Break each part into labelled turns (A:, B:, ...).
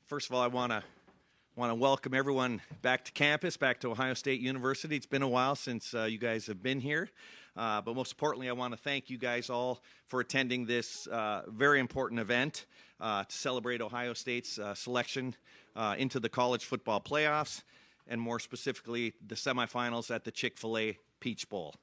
A: First of all, I want to welcome everyone back to campus, back to Ohio State University. It's been a while since you guys have been here. But most importantly, I want to thank you guys all for attending this very important event to celebrate Ohio State's selection into the college football playoffs, and more specifically, the semifinals at the Chick-fil-A Peach Bowl.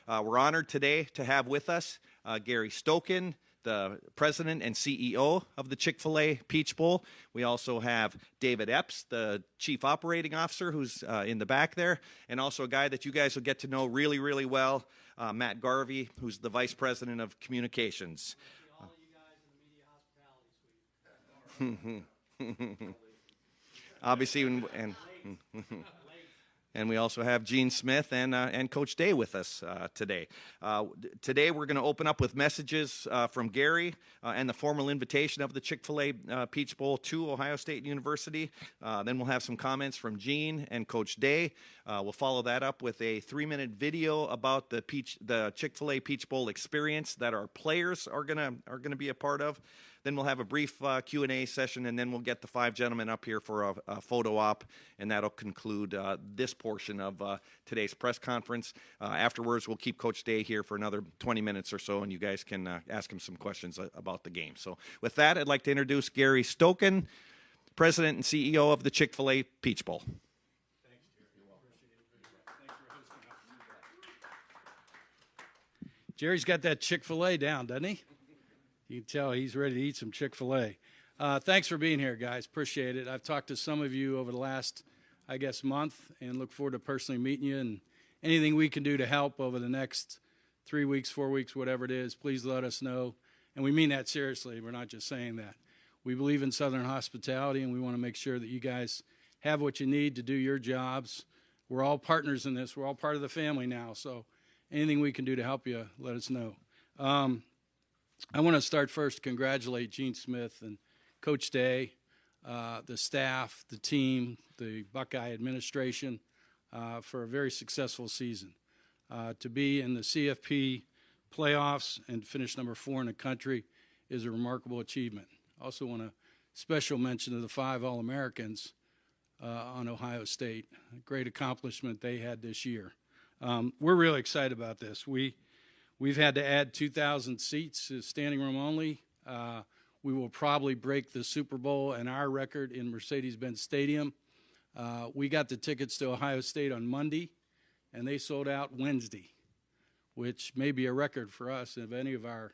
A: We're honored today to have with us Gary Stokan, the president and CEO of the Chick-fil-A Peach Bowl. We also have David Epps, the chief operating officer, who's in the back there, and also a guy that you guys will get to know really, really well, Matt Garvey, who's the vice president of communications.
B: All of you guys in the media hospitality suite.
A: Obviously, and we also have Gene Smith and Coach Day with us today. Today we're going to open up with messages from Gary and the formal invitation of the Chick-fil-A Peach Bowl to Ohio State University. Then we'll have some comments from Gene and Coach Day. We'll follow that up with a 3-minute video about the Chick-fil-A Peach Bowl experience that our players are gonna be a part of. Then we'll have a brief Q&A session, and then we'll get the 5 gentlemen up here for a photo op, and that'll conclude this portion of today's press conference. Afterwards, we'll keep Coach Day here for another 20 minutes or so, and you guys can ask him some questions about the game. So with that, I'd like to introduce Gary Stokan, President and CEO of the Chick-fil-A Peach Bowl.
B: Thanks, Jerry. Thanks for hosting us. Jerry's got that Chick-fil-A down, doesn't he? You can tell he's ready to eat some Chick-fil-A. Thanks for being here, guys. Appreciate it. I've talked to some of you over the last, month, and look forward to personally meeting you. And anything we can do to help over the next 3 weeks, 4 weeks, whatever it is, please let us know. And we mean that seriously. We're not just saying that. We believe in Southern hospitality, and we want to make sure that you guys have what you need to do your jobs. We're all partners in this. We're all part of the family now. So anything we can do to help you, let us know. I want to start first to congratulate Gene Smith and Coach Day, the staff, the team, the Buckeye administration for a very successful season. To be in the CFP playoffs and finish number 4 in the country is a remarkable achievement. I also want to special mention to the 5 All-Americans on Ohio State. A great accomplishment they had this year. We're really excited about this. We've had to add 2,000 seats, standing room only. We will probably break the Super Bowl and our record in Mercedes-Benz Stadium. We got the tickets to Ohio State on Monday, and they sold out Wednesday, which may be a record for us of any of our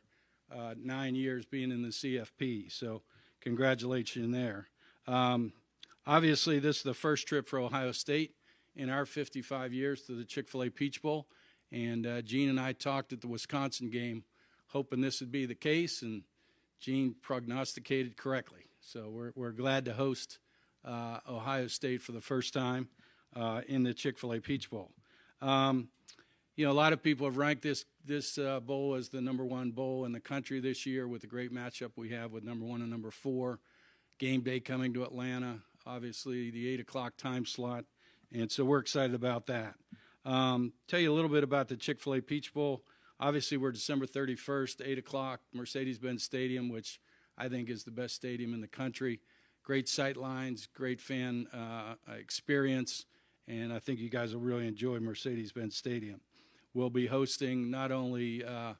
B: 9 years being in the CFP. So congratulations there. Obviously, this is the first trip for Ohio State in our 55 years to the Chick-fil-A Peach Bowl. And Gene and I talked at the Wisconsin game, hoping this would be the case, and Gene prognosticated correctly. So we're glad to host Ohio State for the first time in the Chick-fil-A Peach Bowl. A lot of people have ranked this bowl as the number 1 bowl in the country this year, with the great matchup we have with number 1 and number 4. Game day coming to Atlanta, obviously the 8 o'clock time slot, and so we're excited about that. Tell you a little bit about the Chick-fil-A Peach Bowl. Obviously, we're December 31st, 8 o'clock, Mercedes-Benz Stadium, which I think is the best stadium in the country. Great sight lines, great fan experience, and I think you guys will really enjoy Mercedes-Benz Stadium. We'll be hosting not only the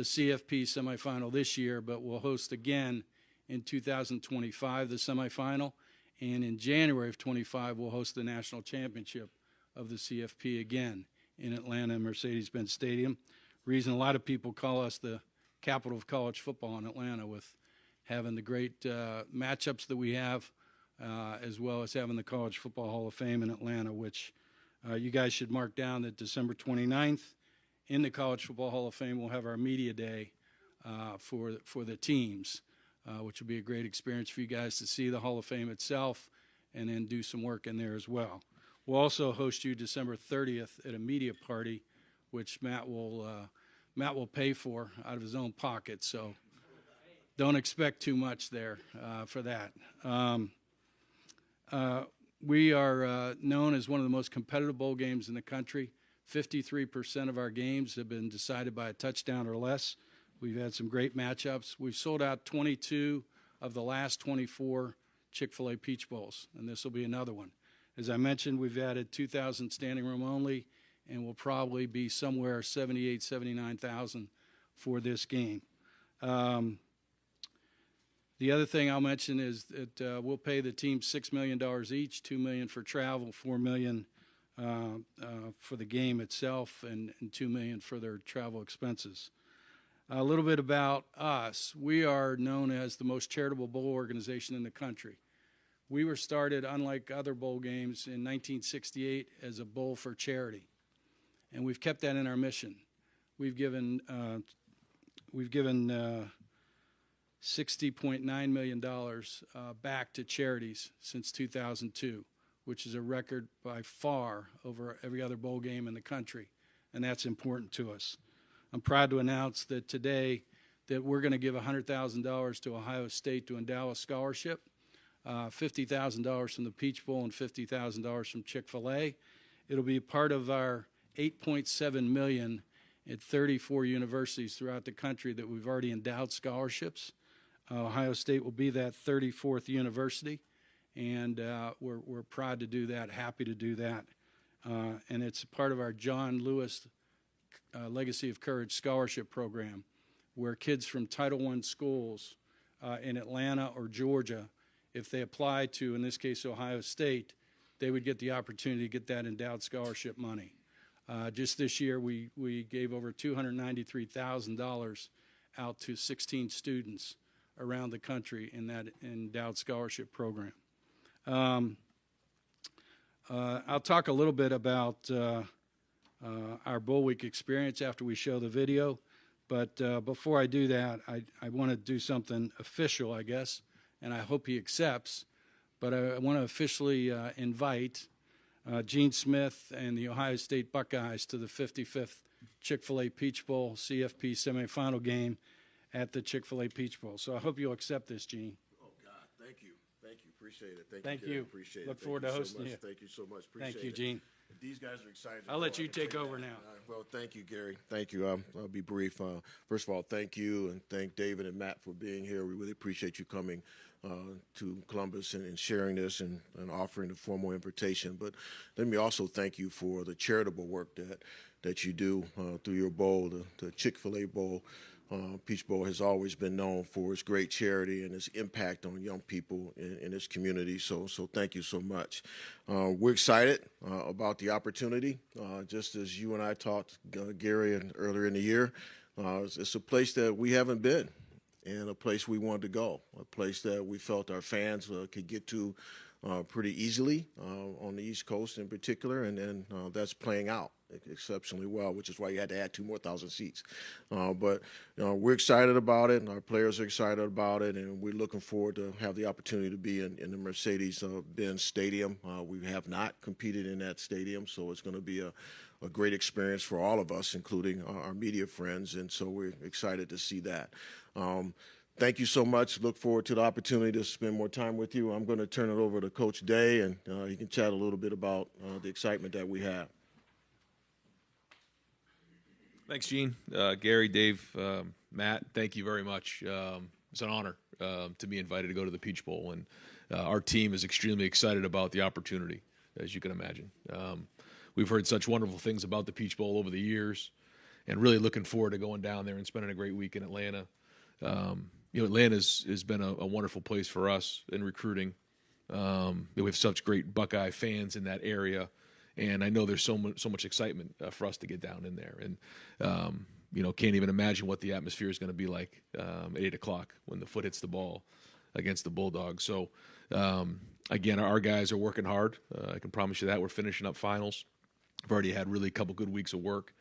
B: CFP semifinal this year, but we'll host again in 2025 the semifinal, and in January of 25 we'll host the national championship of the CFP again in Atlanta, Mercedes-Benz Stadium. Reason a lot of people call us the capital of college football in Atlanta, with having the great matchups that we have, as well as having the College Football Hall of Fame in Atlanta, which you guys should mark down that December 29th in the College Football Hall of Fame we'll have our media day for the teams, which will be a great experience for you guys to see the Hall of Fame itself and then do some work in there as well. We'll also host you December 30th at a media party, which Matt will pay for out of his own pocket. So don't expect too much there for that. We are known as one of the most competitive bowl games in the country. 53% of our games have been decided by a touchdown or less. We've had some great matchups. We've sold out 22 of the last 24 Chick-fil-A Peach Bowls, and this will be another one. As I mentioned, we've added 2,000 standing room only, and will probably be somewhere 78, 79,000 for this game. The other thing I'll mention is that we'll pay the team $6 million each, $2 million for travel, $4 million for the game itself, and $2 million for their travel expenses. A little bit about us. We are known as the most charitable bowl organization in the country. We were started, unlike other bowl games, in 1968 as a bowl for charity, and we've kept that in our mission. We've given $60.9 million back to charities since 2002, which is a record by far over every other bowl game in the country, and that's important to us. I'm proud to announce that today that we're going to give $100,000 to Ohio State to endow a scholarship, $50,000 from the Peach Bowl and $50,000 from Chick-fil-A. It'll be part of our $8.7 million at 34 universities throughout the country that we've already endowed scholarships. Ohio State will be that 34th university, and we're proud to do that, happy to do that. And it's part of our John Lewis Legacy of Courage Scholarship Program, where kids from Title I schools in Atlanta or Georgia, if they apply to, in this case, Ohio State, they would get the opportunity to get that endowed scholarship money. Just this year, we gave over $293,000 out to 16 students around the country in that endowed scholarship program. I'll talk a little bit about our Bowl Week experience after we show the video, but before I do that, I want to do something official, I guess, and I hope he accepts, but I want to officially invite Gene Smith and the Ohio State Buckeyes to the 55th Chick-fil-A Peach Bowl CFP semifinal game at the Chick-fil-A Peach Bowl. So I hope you'll accept this, Gene.
C: Oh, God, thank you. Thank you. Appreciate it.
B: Thank
C: Gary.
B: you.
C: Appreciate it.
B: Look
C: Thank
B: forward
C: you
B: to
C: so
B: hosting
C: much.
B: you.
C: Thank you so much. Appreciate
B: Thank you,
C: it.
B: Gene.
C: If these guys are excited.
B: I'll let you take over now.
C: Well, thank you, Gary. Thank you. I'll be brief. First of all, thank you, and thank David and Matt for being here. We really appreciate you coming to Columbus and sharing this and offering the formal invitation. But let me also thank you for the charitable work that you do through your bowl, the Chick-fil-A Bowl. Peach Bowl has always been known for its great charity and its impact on young people in this community. So thank you so much. We're excited about the opportunity. Just as you and I talked, Gary, earlier in the year, it's a place that we haven't been, and a place we wanted to go, a place that we felt our fans could get to pretty easily on the East Coast in particular, and that's playing out exceptionally well, which is why you had to add 2 more thousand seats. But we're excited about it, and our players are excited about it, and we're looking forward to have the opportunity to be in the Mercedes-Benz Stadium. We have not competed in that stadium, so it's going to be a great experience for all of us, including our media friends, and so we're excited to see that. Thank you so much. Look forward to the opportunity to spend more time with you. I'm going to turn it over to Coach Day, and he can chat a little bit about the excitement that we have.
D: Thanks, Gene. Gary, Dave, Matt, thank you very much. It's an honor to be invited to go to the Peach Bowl, and our team is extremely excited about the opportunity, as you can imagine. We've heard such wonderful things about the Peach Bowl over the years, and really looking forward to going down there and spending a great week in Atlanta. Atlanta has been a wonderful place for us in recruiting. We have such great Buckeye fans in that area, and I know there's so much excitement for us to get down in there. And can't even imagine what the atmosphere is going to be like at 8 o'clock when the foot hits the ball against the Bulldogs. So again, our guys are working hard. I can promise you that. We're finishing up finals. We've already had really a couple good weeks of work.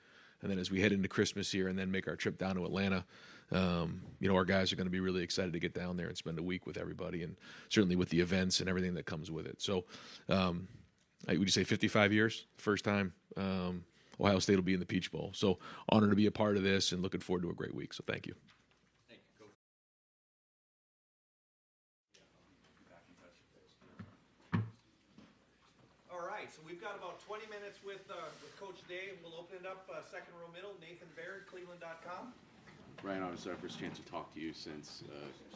D: And then as we head into Christmas here and then make our trip down to Atlanta, our guys are going to be really excited to get down there and spend a week with everybody, and certainly with the events and everything that comes with it. So would you say 55 years? First time Ohio State will be in the Peach Bowl. So honored to be a part of this and looking forward to a great week. So thank you.
A: Thank you, Coach. All right, so we've got about 20 minutes with Coach Day. We'll open it up second row middle. Nathan Baird, Cleveland.com.
E: Ryan, obviously our first chance to talk to you since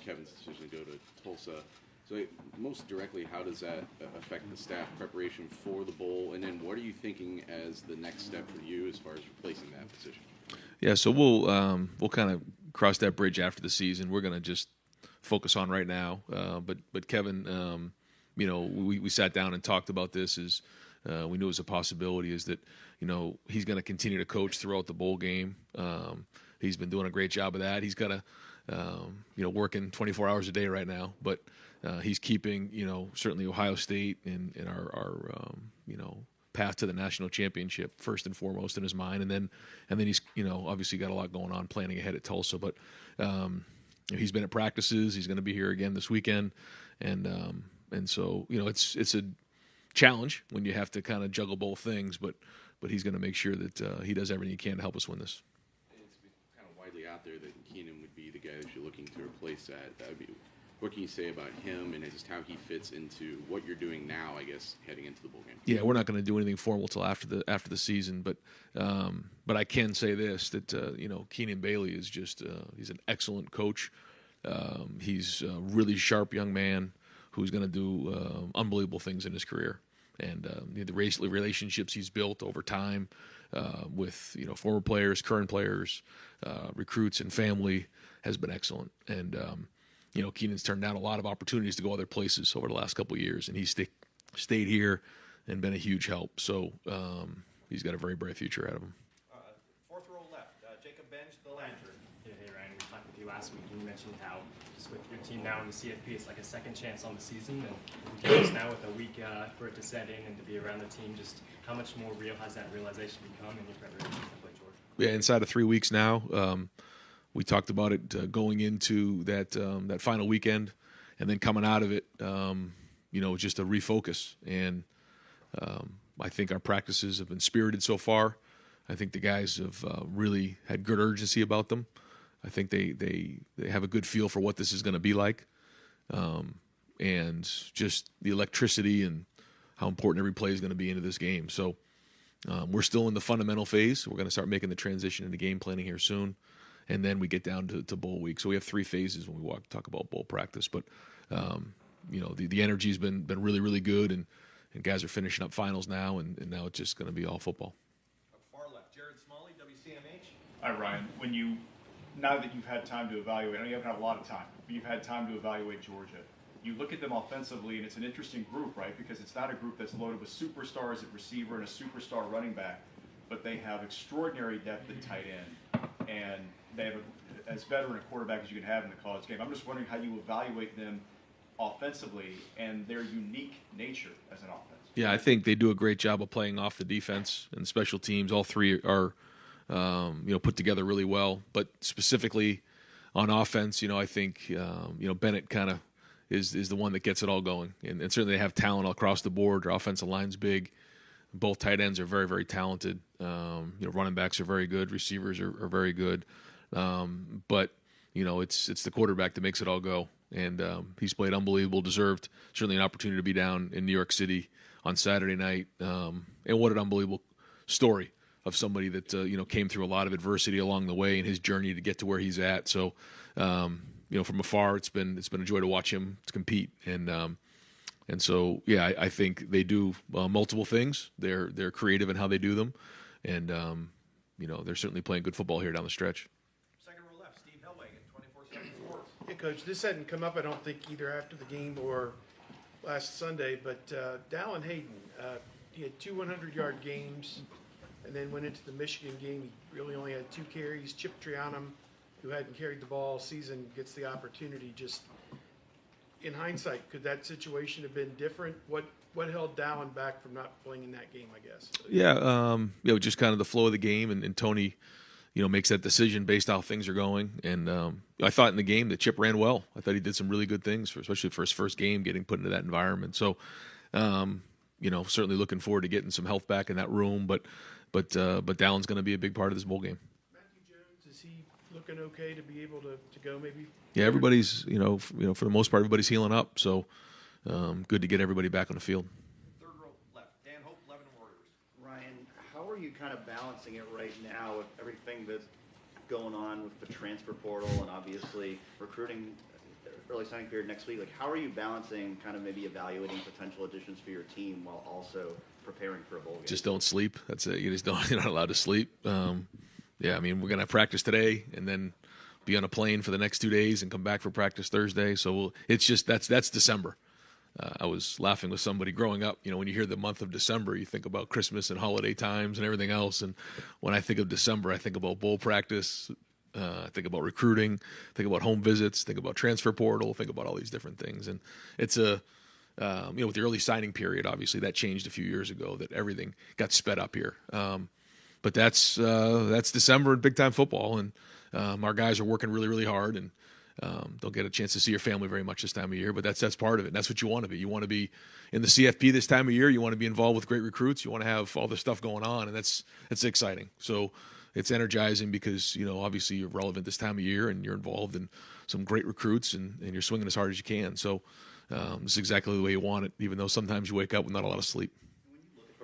E: Kevin's decision to go to Tulsa. So most directly, how does that affect the staff preparation for the bowl? And then what are you thinking as the next step for you as far as replacing that position?
D: Yeah, so we'll kind of cross that bridge after the season. We're going to just focus on right now. But Kevin, we sat down and talked about this. We knew it was a possibility. Is that he's going to continue to coach throughout the bowl game. He's been doing a great job of that. He's got to working 24 hours a day right now, but he's keeping certainly Ohio State and our path to the national championship first and foremost in his mind, and then he's obviously got a lot going on planning ahead at Tulsa. But he's been at practices. He's going to be here again this weekend, and so it's a challenge when you have to kind of juggle both things. But he's going to make sure that he does everything he can to help us win this.
E: It's kind of widely out there that Keenan would be the guy that you're looking to replace that. What can you say about him and just how he fits into what you're doing now, I guess, heading into the bowl game?
D: Yeah, we're not going to do anything formal till after the season, but I can say this, that Keenan Bailey is just he's an excellent coach. He's a really sharp young man who's going to do unbelievable things in his career, and the relationships he's built over time with former players, current players, recruits, and family has been excellent. And Keenan's turned down a lot of opportunities to go other places over the last couple of years, and he's stayed here and been a huge help. So he's got a very bright future ahead of him.
A: Fourth row left, Jacob Benj, the Lantern.
F: Hey Ryan, we talked with you last week, and you mentioned how just with your team now in the CFP, it's like a second chance on the season. And I'm curious now with a week for it to set in and to be around the team, just how much more real has that realization become in your preparation to play Georgia?
D: Yeah, inside of 3 weeks now. We talked about it going into that final weekend, and then coming out of it, just a refocus. And I think our practices have been spirited so far. I think the guys have really had good urgency about them. I think they have a good feel for what this is going to be like, and just the electricity and how important every play is going to be into this game. So we're still in the fundamental phase. We're going to start making the transition into game planning here soon. And then we get down to bowl week. So we have 3 phases when we talk about bowl practice. But, the energy's been really, really good, and guys are finishing up finals now, and now it's just going to be all football.
A: Far left, Jared Smalley, WCMH.
G: Hi, Ryan. Now that you've had time to evaluate, I know you haven't had a lot of time, but you've had time to evaluate Georgia. You look at them offensively, and it's an interesting group, right? Because it's not a group that's loaded with superstars at receiver and a superstar running back, but they have extraordinary depth at tight end, and they have as veteran a quarterback as you can have in the college game. I'm just wondering how you evaluate them offensively and their unique nature as an offense.
D: Yeah, I think they do a great job of playing off the defense and special teams. All 3 are, put together really well. But specifically on offense, I think, Bennett kind of is the one that gets it all going. And certainly they have talent across the board. Their offensive line's big. Both tight ends are very, very talented. Running backs are very good. Receivers are very good. But it's the quarterback that makes it all go. And he's played unbelievable, deserved certainly an opportunity to be down in New York City on Saturday night. And what an unbelievable story of somebody that came through a lot of adversity along the way in his journey to get to where he's at. So from afar, it's been a joy to watch him compete. And so, yeah, I think they do multiple things. They're creative in how they do them, and they're certainly playing good football here down the stretch.
A: Second row left, Steve Hellwagon, 24/7 Sports.
H: Hey, Coach, this hadn't come up, I don't think, either after the game or last Sunday, but Dallin Hayden, he had 2 100-yard games and then went into the Michigan game. He really only had 2 carries. Chip Trianum, who hadn't carried the ball all season, gets the opportunity. Just in hindsight, could that situation have been different? What held Dallin back from not playing in that game, I guess?
D: Yeah, just kind of the flow of the game, and Tony, makes that decision based on how things are going. And I thought in the game that Chip ran well. I thought he did some really good things, especially for his first game, getting put into that environment. So, certainly looking forward to getting some health back in that room. But Dallin's going to be a big part of this bowl game.
H: Matthew Jones, is he looking okay to be able to go maybe?
D: Yeah, everybody's, for the most part, everybody's healing up. So good to get everybody back on the field.
A: Third row left, Dan Hope, Lebanon Warriors.
I: Ryan, how are you kind of balancing it right now with everything that's going on with the transfer portal and obviously recruiting? early signing period next week. Like, how are you balancing kind of maybe evaluating potential additions for your team while also preparing for a bowl game?
D: Just don't sleep. That's it. You're not allowed to sleep. Yeah, I mean, we're gonna have practice today, and then be on a plane for the next 2 days, and come back for practice Thursday. So it's just that's December. I was laughing with somebody growing up. When you hear the month of December, you think about Christmas and holiday times and everything else. And when I think of December, I think about bowl practice. I think about recruiting. Think about home visits. Think about transfer portal. Think about all these different things. And it's with the early signing period, obviously that changed a few years ago. That everything got sped up here. But that's December in big time football, and our guys are working really, really hard, and don't get a chance to see your family very much this time of year. But that's part of it. And that's what you want to be. You want to be in the CFP this time of year. You want to be involved with great recruits. You want to have all this stuff going on, and that's exciting. So it's energizing because obviously you're relevant this time of year, and you're involved in some great recruits, and you're swinging as hard as you can. So this is exactly the way you want it, even though sometimes you wake up with not a lot of sleep.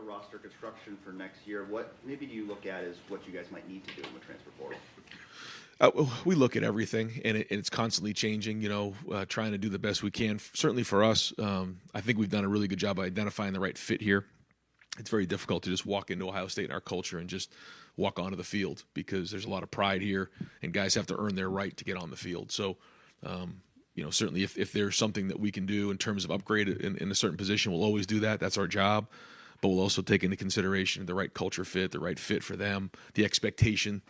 I: Roster construction for next year, what maybe do you look at as what you guys might need to do in the transfer portal?
D: We look at everything, and it's constantly changing, trying to do the best we can. Certainly for us, I think we've done a really good job of identifying the right fit here. It's very difficult to just walk into Ohio State and our culture and just walk onto the field, because there's a lot of pride here, and guys have to earn their right to get on the field. So, certainly if there's something that we can do in terms of upgrade in a certain position, we'll always do that. That's our job. But we'll also take into consideration the right culture fit, the right fit for them, the expectation.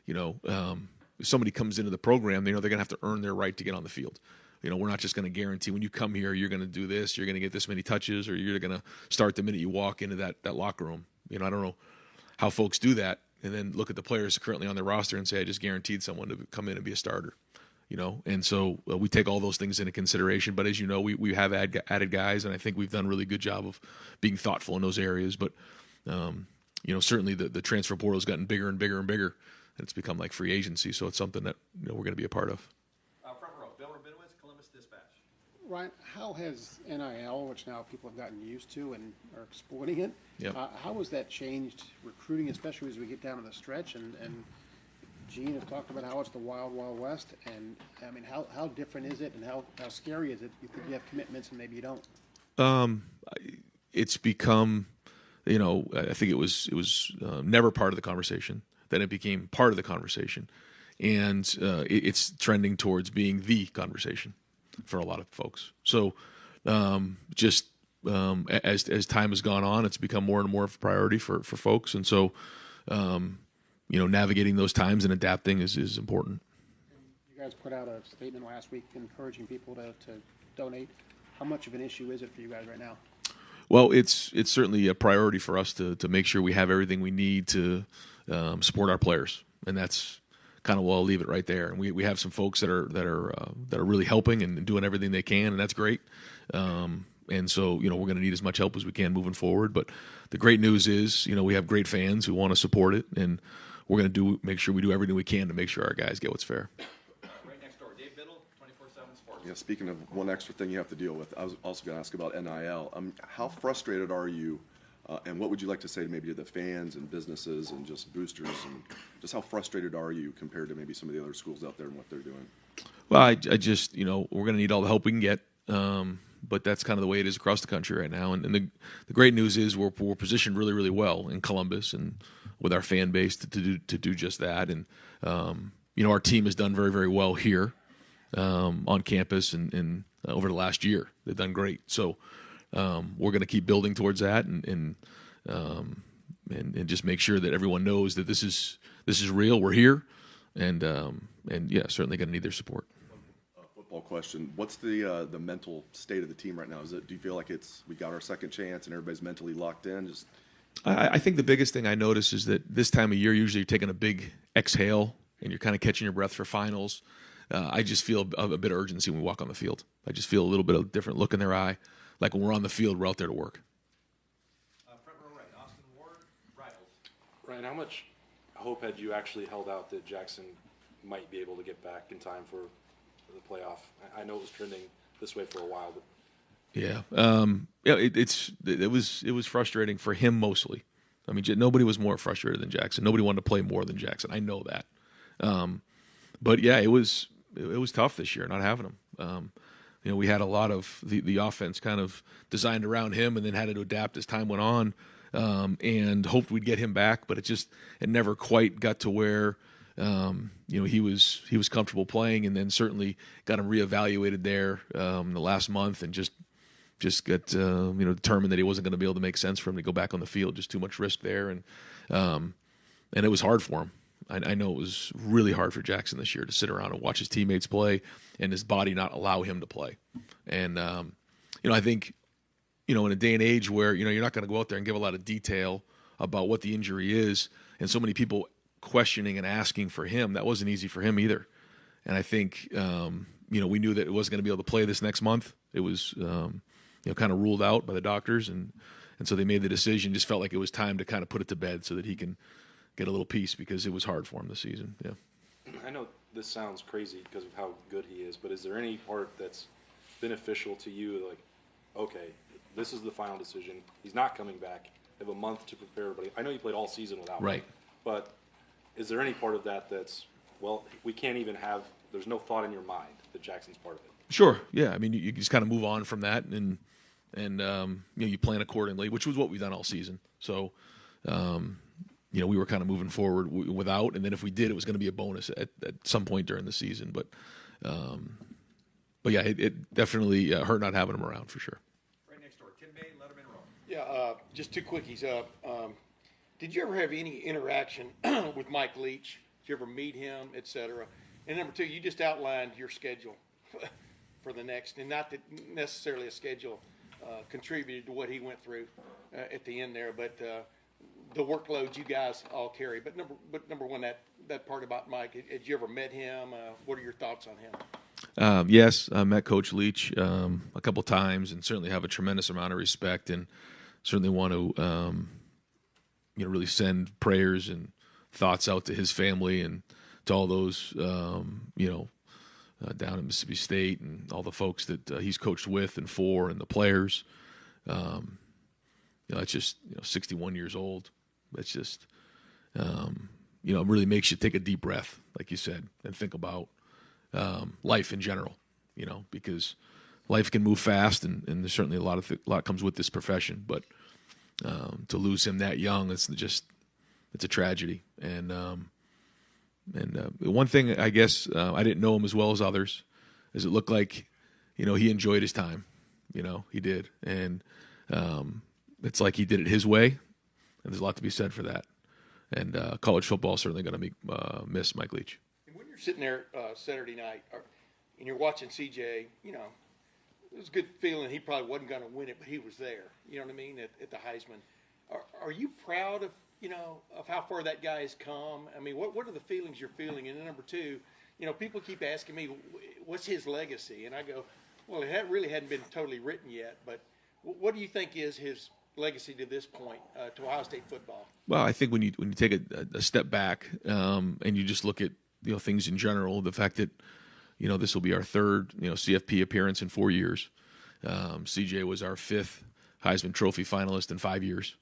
D: If somebody comes into the program, they're going to have to earn their right to get on the field. We're not just going to guarantee when you come here, you're going to do this, you're going to get this many touches, or you're going to start the minute you walk into that locker room. I don't know how folks do that, and then look at the players currently on their roster and say, I just guaranteed someone to come in and be a starter. And so we take all those things into consideration. But as you know, we have added guys, and I think we've done a really good job of being thoughtful in those areas. But, certainly the transfer portal has gotten bigger and bigger and bigger, and it's become like free agency. So it's something that we're going to be a part of.
A: Front row, Bill Rabinowitz, Columbus Dispatch.
J: Ryan, how has NIL, which now people have gotten used to and are exploiting it,
D: Yep.
J: How has that changed recruiting, especially as we get down to the stretch? And Gene has talked about how it's the wild, wild west. And, I mean, how different is it, and how scary is it? You think you have commitments and maybe you don't?
D: It's become, I think it was never part of the conversation. Then it became part of the conversation. And it's trending towards being the conversation for a lot of folks. So as time has gone on, it's become more and more of a priority for folks. And so, navigating those times and adapting is important.
J: You guys put out a statement last week encouraging people to donate. How much of an issue is it for you guys right now?
D: Well, it's certainly a priority for us to make sure we have everything we need to support our players, and that's kind of, well, I'll leave it right there. And we have some folks that are really helping and doing everything they can, and that's great. And so, we're going to need as much help as we can moving forward. But the great news is, we have great fans who want to support it, and we're going to make sure we do everything we can to make sure our guys get what's fair.
A: Right next door, Dave Biddle, 24/7 Sports.
K: Yeah, speaking of one extra thing you have to deal with, I was also going to ask about NIL. How frustrated are you, and what would you like to say to maybe to the fans and businesses and just boosters, and just how frustrated are you compared to maybe some of the other schools out there and what they're doing?
D: Well, I just, we're going to need all the help we can get. But that's kind of the way it is across the country right now. And the great news is we're positioned really, really well in Columbus and with our fan base to do just that. And, our team has done very, very well here on campus and over the last year. They've done great. So we're going to keep building towards that and just make sure that everyone knows that this is real. We're here. And yeah, certainly going to need their support.
K: Question. What's the mental state of the team right now? Do you feel like we got our second chance and everybody's mentally locked in?
D: I think the biggest thing I notice is that this time of year, usually you're taking a big exhale and you're kind of catching your breath for finals. I just feel a bit of urgency when we walk on the field. I just feel a little bit of a different look in their eye. Like when we're on the field, we're out there to work.
A: Front row right, Austin Ward, Rivals.
L: Ryan, how much hope had you actually held out that Jackson might be able to get back in time for the playoff? I know it was trending this way for a while, but
D: yeah, it was frustrating for him mostly. I mean, nobody was more frustrated than Jackson. Nobody wanted to play more than Jackson. I know that. But yeah, it was it was tough this year not having him. We had a lot of the offense kind of designed around him, and then had to adapt as time went on, and hoped we'd get him back, but it never quite got to where he was comfortable playing, and then certainly got him reevaluated there the last month, and just got determined that he wasn't going to be able to make sense for him to go back on the field. Just too much risk there, and it was hard for him. I know it was really hard for Jackson this year to sit around and watch his teammates play and his body not allow him to play. And I think in a day and age where you're not going to go out there and give a lot of detail about what the injury is, and so many people questioning and asking for him, that wasn't easy for him either. And I think we knew that it wasn't going to be able to play this next month. It was kind of ruled out by the doctors, and so they made the decision. Just felt like it was time to kind of put it to bed so that he can get a little peace, because it was hard for him this season. Yeah.
L: I know this sounds crazy because of how good he is, but is there any part that's beneficial to you? Like, okay, this is the final decision. He's not coming back. They have a month to prepare everybody. I know you played all season without
D: right.
L: him, but is there any part of that that's, well, we can't even have, there's no thought in your mind that Jackson's part of it?
D: Sure. Yeah. I mean, you just kind of move on from that, and you plan accordingly, which was what we've done all season. So, we were kind of moving forward without, and then if we did, it was going to be a bonus at some point during the season. But yeah, it definitely hurt not having him around for sure.
A: Right next door, Tim May, Letterman Row.
H: Yeah, just two quickies. Did you ever have any interaction with Mike Leach? Did you ever meet him, et cetera? And number two, you just outlined your schedule for the next, and not that necessarily a schedule contributed to what he went through at the end there, but the workload you guys all carry. But number one, that part about Mike, had you ever met him? What are your thoughts on him?
D: Yes, I met Coach Leach a couple times, and certainly have a tremendous amount of respect, and certainly want to really send prayers and thoughts out to his family and to all those down in Mississippi State, and all the folks that he's coached with and for, and the players. It's just 61 years old. It's just it really makes you take a deep breath, like you said, and think about life in general. Because life can move fast, and there's certainly a lot comes with this profession. But to lose him that young, it's a tragedy. And one thing, I guess, I didn't know him as well as others, is it looked like he enjoyed his time. He did, and it's like he did it his way, and there's a lot to be said for that. And college football is certainly going to miss Mike Leach.
H: And when you're sitting there Saturday night, and you're watching CJ, it was a good feeling he probably wasn't going to win it, but he was there. You know what I mean? At the Heisman, are you proud of of how far that guy has come? I mean, what are the feelings you're feeling? And then number two, people keep asking me, what's his legacy? And I go, well, it really hadn't been totally written yet, but what do you think is his legacy to this point to Ohio State football?
D: Well, I think when you take a step back and you just look at things in general, the fact that this will be our third CFP appearance in 4 years. CJ was our fifth Heisman Trophy finalist in 5 years.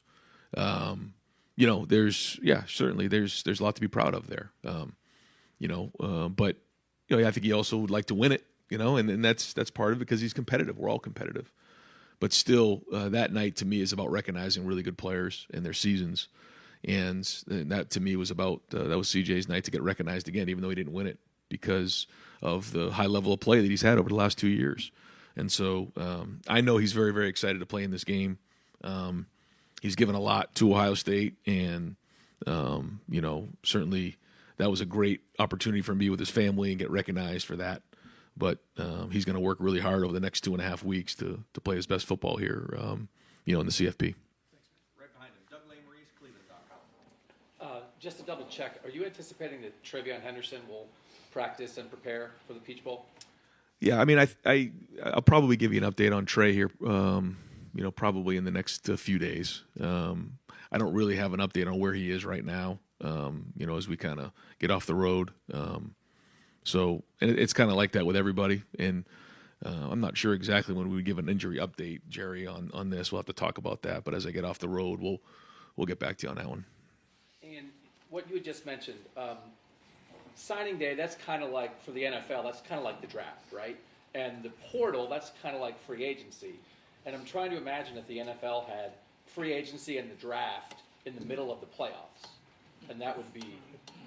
D: Certainly there's a lot to be proud of there. But I think he also would like to win it. And that's part of it, because he's competitive. We're all competitive. But still, that night to me is about recognizing really good players and their seasons, and that to me was about that was CJ's night to get recognized again, even though he didn't win it, because of the high level of play that he's had over the last 2 years. And so I know he's very, very excited to play in this game. He's given a lot to Ohio State, and certainly that was a great opportunity for him to be with his family and get recognized for that. But he's going to work really hard over the next 2.5 weeks to play his best football here, in the CFP.
A: Right behind him, Doug Maurice, Cleveland.com.
M: Just to double check, are you anticipating that Travion Henderson will practice and prepare for the Peach Bowl?
D: Yeah, I mean, I'll probably give you an update on Trey here, probably in the next few days. I don't really have an update on where he is right now, as we kind of get off the road. So, and it's kind of like that with everybody. And I'm not sure exactly when we give an injury update, Jerry, on this. We'll have to talk about that. But as I get off the road, we'll get back to you on that one.
M: And what you had just mentioned, signing day, that's kind of like, for the NFL, that's kind of like the draft, right? And the portal, that's kind of like free agency. And I'm trying to imagine if the NFL had free agency and the draft in the middle of the playoffs. And that would be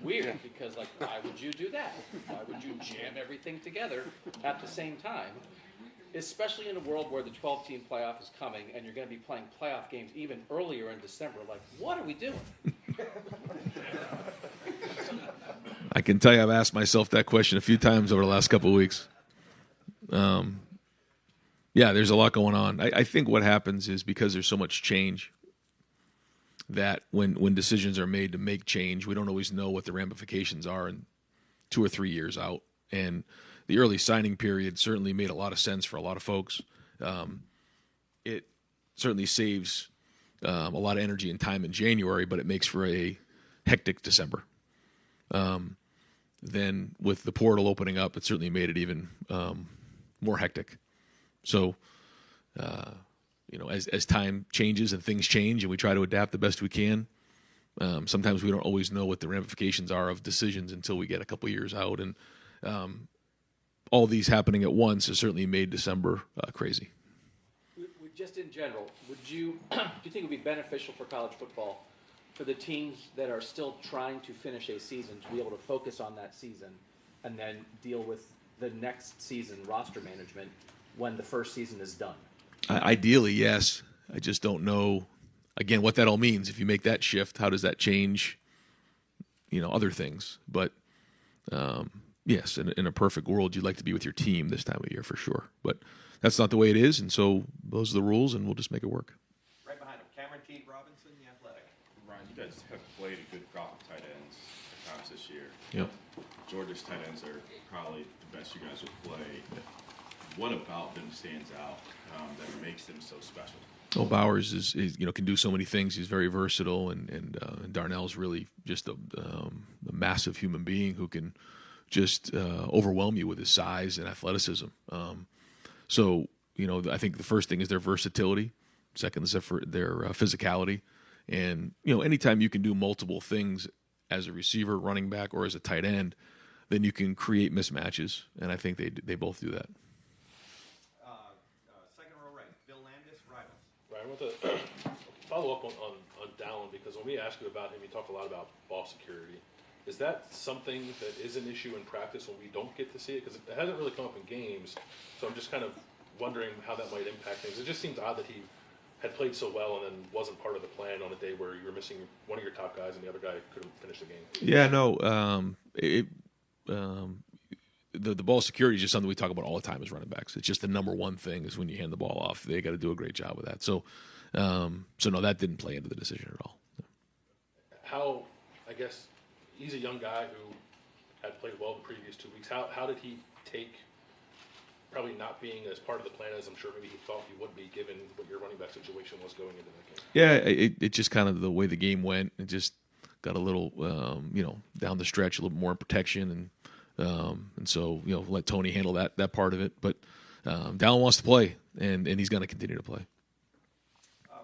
M: weird because, like, why would you do that? Why would you jam everything together at the same time? Especially in a world where the 12-team playoff is coming and you're going to be playing playoff games even earlier in December. Like, what are we doing?
D: I can tell you I've asked myself that question a few times over the last couple of weeks. Yeah, there's a lot going on. I think what happens is because there's so much change that when decisions are made to make change, we don't always know what the ramifications are in 2 or 3 years out. And the early signing period certainly made a lot of sense for a lot of folks. It certainly saves a lot of energy and time in January, but it makes for a hectic December. Then with the portal opening up, it certainly made it even more hectic. So, as time changes and things change and we try to adapt the best we can, sometimes we don't always know what the ramifications are of decisions until we get a couple years out. And all these happening at once has certainly made December crazy.
M: Just in general, do you think it would be beneficial for college football for the teams that are still trying to finish a season to be able to focus on that season and then deal with the next season roster management when the first season is done?
D: Ideally, yes. I just don't know, again, what that all means. If you make that shift, how does that change, other things? But yes, in a perfect world, you'd like to be with your team this time of year for sure. But that's not the way it is, and so those are the rules, and we'll just make it work.
A: Right behind him, Cameron T. Robinson, The Athletic.
N: Ryan, you guys have played a good crop of tight ends at times this year.
D: Yep.
N: Georgia's tight ends are probably the best you guys will play. What about them stands out that makes them so special?
D: Well, Bowers is can do so many things. He's very versatile, and Darnell's really just a massive human being who can just overwhelm you with his size and athleticism. So I think the first thing is their versatility. Second is their physicality, and anytime you can do multiple things as a receiver, running back, or as a tight end, then you can create mismatches, and I think they both do that.
A: Second row right, Bill Landis, Rivals.
O: Right, I want to follow up on Dallin, because when we ask you about him, you talk a lot about ball security. Is that something that is an issue in practice when we don't get to see it? Because it hasn't really come up in games, so I'm just kind of wondering how that might impact things. It just seems odd that he had played so well and then wasn't part of the plan on a day where you were missing one of your top guys and the other guy couldn't finish the game.
D: Yeah, no, the ball security is just something we talk about all the time as running backs. It's just the number one thing is when you hand the ball off, they got to do a great job with that. So no, that didn't play into the decision at all.
O: How, I guess, he's a young guy who had played well the previous 2 weeks. How did he take probably not being as part of the plan as I'm sure maybe he thought he would be, given what your running back situation was going into that game?
D: Yeah, it just kind of the way the game went. It just got a little, down the stretch, a little more protection, and so let Tony handle that part of it. But Dallin wants to play, and he's going to continue to play.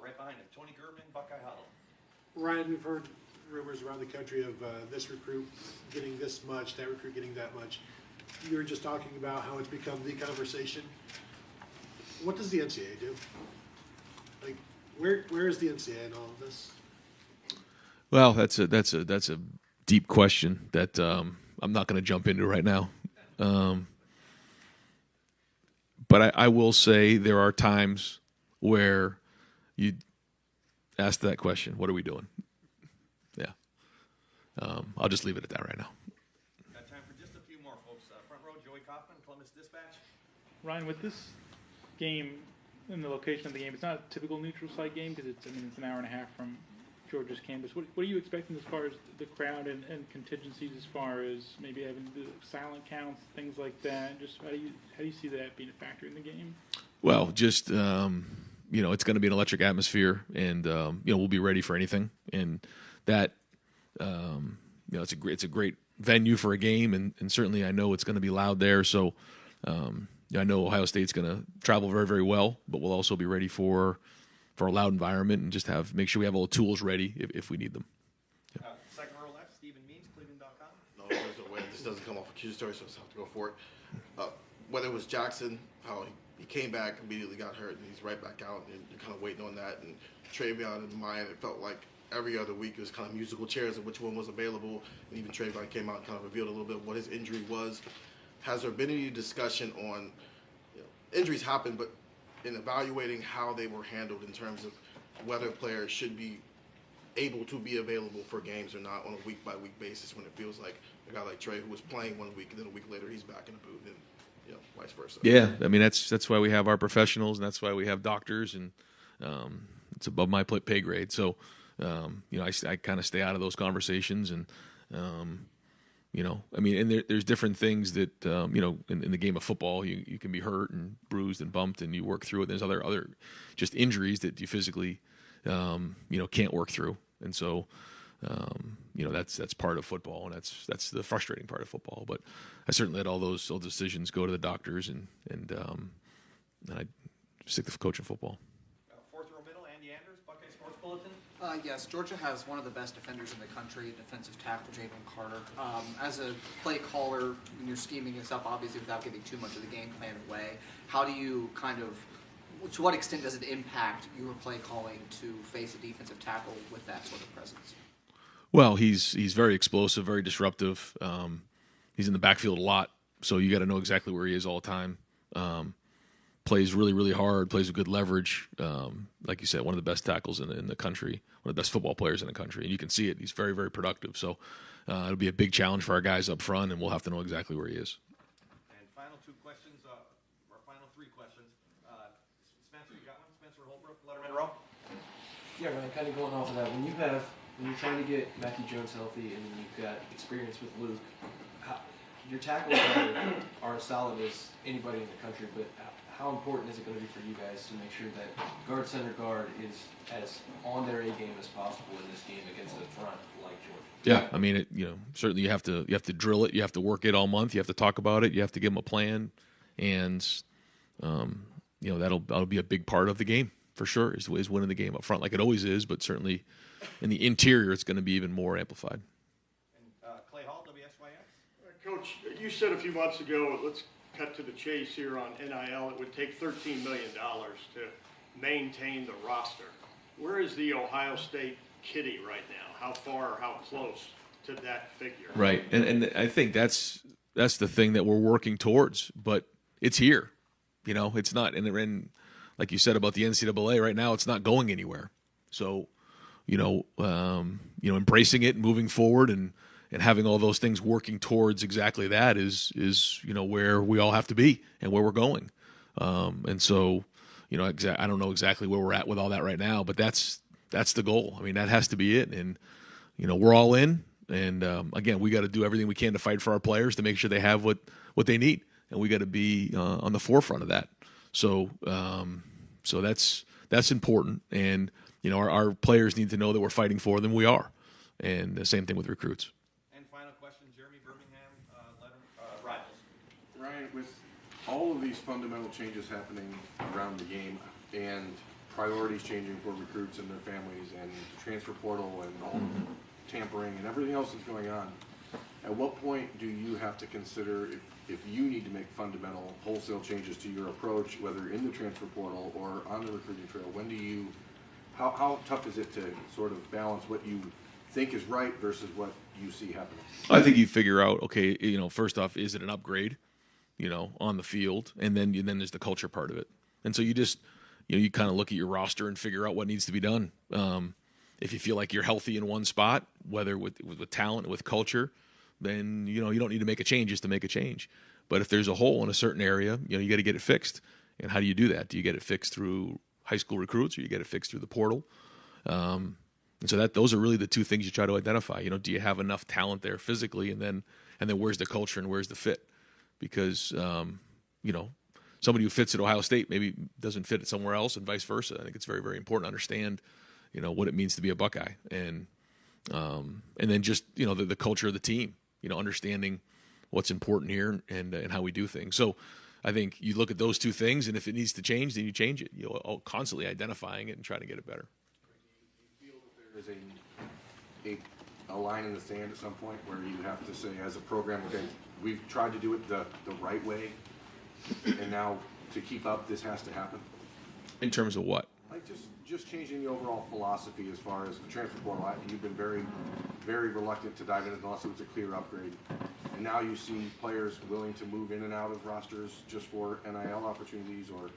A: Right behind him, Tony German, Buckeye Huddle.
J: Ryan, we've heard rumors around the country of this recruit getting this much, that recruit getting that much. You were just talking about how it's become the conversation. What does the NCAA do? Like, where is the NCAA in all of this?
D: Well, that's a deep question that I'm not going to jump into right now. But I will say there are times where you ask that question, what are we doing? Yeah. I'll just leave it at that right now.
A: Got time for just a few more, folks. Front row, Joey Kaufman, Columbus Dispatch.
P: Ryan, with this game and the location of the game, it's not a typical neutral site game because it's an hour and a half from Georgia's campus. What are you expecting as far as the crowd and contingencies, as far as maybe having to do silent counts, things like that? Just how do you see that being a factor in the game?
D: Well, just it's going to be an electric atmosphere, and we'll be ready for anything. And that it's a great venue for a game, and certainly I know it's going to be loud there. So I know Ohio State's going to travel very, very well, but we'll also be ready for a loud environment and just make sure we have all the tools ready if we need them.
A: Second row left, Stephen Means, Cleveland.com.
N: No, there's a way. This
C: accusatory, so I have to go for it. Whether it was Jackson, how he came back, immediately got hurt, and he's right back out, and you're kind of waiting on that. And Travion and mine, it felt like every other week it was kind of musical chairs of which one was available, and even Travion came out and kind of revealed a little bit what his injury was. Has there been any discussion on, injuries happen, but in evaluating how they were handled in terms of whether players should be able to be available for games or not on a week-by-week basis, when it feels like a guy like Trey, who was playing 1 week and then a week later he's back in the boot, and vice versa.
D: Yeah, I mean that's why we have our professionals, and that's why we have doctors, and it's above my pay grade. So I kind of stay out of those conversations, and I mean, and there's different things that in the game of football, you can be hurt and bruised and bumped, and you work through it. There's other just injuries that you physically can't work through, and so that's part of football, and that's the frustrating part of football. But I certainly let all those decisions go to the doctors, and I stick to coaching football.
A: Fourth row middle, Andy Anders, Buckeye Sports Bulletin.
Q: Yes, Georgia has one of the best defenders in the country, defensive tackle Javon Carter. As a play caller, when you're scheming this up, obviously without giving too much of the game plan away, how do you to what extent does it impact your play calling to face a defensive tackle with that sort of presence?
D: Well, he's very explosive, very disruptive. He's in the backfield a lot, so you got to know exactly where he is all the time. Plays really, really hard, plays with good leverage. Like you said, one of the best tackles in the country, one of the best football players in the country. And you can see it. He's very, very productive. So it'll be a big challenge for our guys up front, and we'll have to know exactly where he is.
A: And final two questions, or final three questions. Spencer, you got one? Spencer Holbrook, Letterman Row?
R: Yeah, Ryan, kind of going off of that. When you're trying to get Matthew Jones healthy and you've got experience with Luke, your tackles are as solid as anybody in the country, but how important is it going to be for you guys to make sure that guard, center guard is as on their A game as possible in this game against the front like Georgia?
D: Yeah, I mean, certainly you have to drill it, you have to work it all month, you have to talk about it, you have to give them a plan, and that'll be a big part of the game for sure. Is winning the game up front, like it always is, but certainly in the interior, it's going to be even more amplified.
A: And Clay Hall, WSYS.
S: Coach, you said a few months ago, let's cut to the chase here on NIL, it would take $13 million to maintain the roster. Where is the Ohio State kitty right now? How far or how close to that figure?
D: Right, and I think that's the thing that we're working towards, but it's here. It's not, and like you said about the NCAA, right now it's not going anywhere. So, embracing it and moving forward and having all those things working towards exactly that is where we all have to be and where we're going. And so, I don't know exactly where we're at with all that right now, but that's the goal. I mean, that has to be it. And, we're all in. And, again, we got to do everything we can to fight for our players to make sure they have what they need. And we got to be on the forefront of that. So that's important. And, our players need to know that we're fighting for them. We are. And the same thing with recruits.
A: Final question, Jeremy Birmingham, Rivals.
C: Ryan, with all of these fundamental changes happening around the game and priorities changing for recruits and their families and the transfer portal and all the tampering and everything else that's going on, at what point do you have to consider if you need to make fundamental wholesale changes to your approach, whether in the transfer portal or on the recruiting trail? When do you, how tough is it to sort of balance what you think is right versus what you see happening?
D: I think you figure out, okay, first off, is it an upgrade, on the field? And then there's the culture part of it. And so you just, you kind of look at your roster and figure out what needs to be done. If you feel like you're healthy in one spot, whether with talent, with culture, then, you don't need to make a change just to make a change. But if there's a hole in a certain area, you got to get it fixed. And how do you do that? Do you get it fixed through high school recruits, or you get it fixed through the portal? And so those are really the two things you try to identify. Do you have enough talent there physically, and then where's the culture and where's the fit? Because somebody who fits at Ohio State maybe doesn't fit it somewhere else, and vice versa. I think it's very, very important to understand, what it means to be a Buckeye, and then just the culture of the team. Understanding what's important here and how we do things. So I think you look at those two things, and if it needs to change, then you change it. Constantly identifying it and trying to get it better.
C: There is a
T: a line in the sand at some point where you have to say, as a program, okay, we've tried to do it the right way, and now to keep up, this has to happen?
D: In terms of what?
T: Like just changing the overall philosophy as far as the transfer portal. You've been very, very reluctant to dive in unless it was a clear upgrade. And now you see players willing to move in and out of rosters just for NIL opportunities or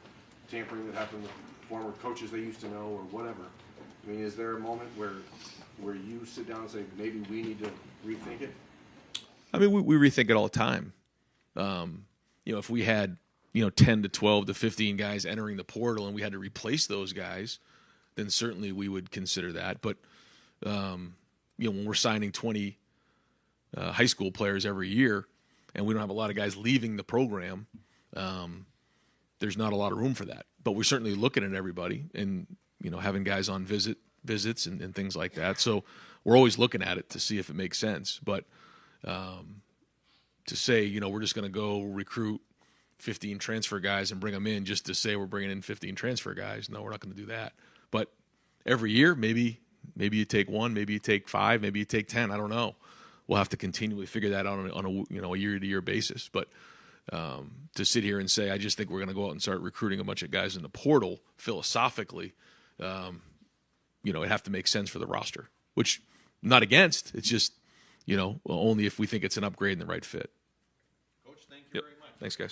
T: tampering that happened with former coaches they used to know or whatever. I mean, is there a moment where you sit down and say, maybe we need to rethink it?
D: I mean, we rethink it all the time. If we had, 10 to 12 to 15 guys entering the portal and we had to replace those guys, then certainly we would consider that. But, when we're signing 20 high school players every year and we don't have a lot of guys leaving the program, there's not a lot of room for that. But we're certainly looking at everybody and, having guys on visits and things like that. So we're always looking at it to see if it makes sense. But to say, we're just going to go recruit 15 transfer guys and bring them in just to say we're bringing in 15 transfer guys, no, we're not going to do that. But every year, maybe you take one, maybe you take 5, maybe you take 10. I don't know. We'll have to continually figure that out on a year-to-year basis. But to sit here and say, I just think we're going to go out and start recruiting a bunch of guys in the portal philosophically, it'd have to make sense for the roster, which I'm not against. It's just, only if we think it's an upgrade and the right fit.
A: Coach, thank you very much.
D: Thanks, guys.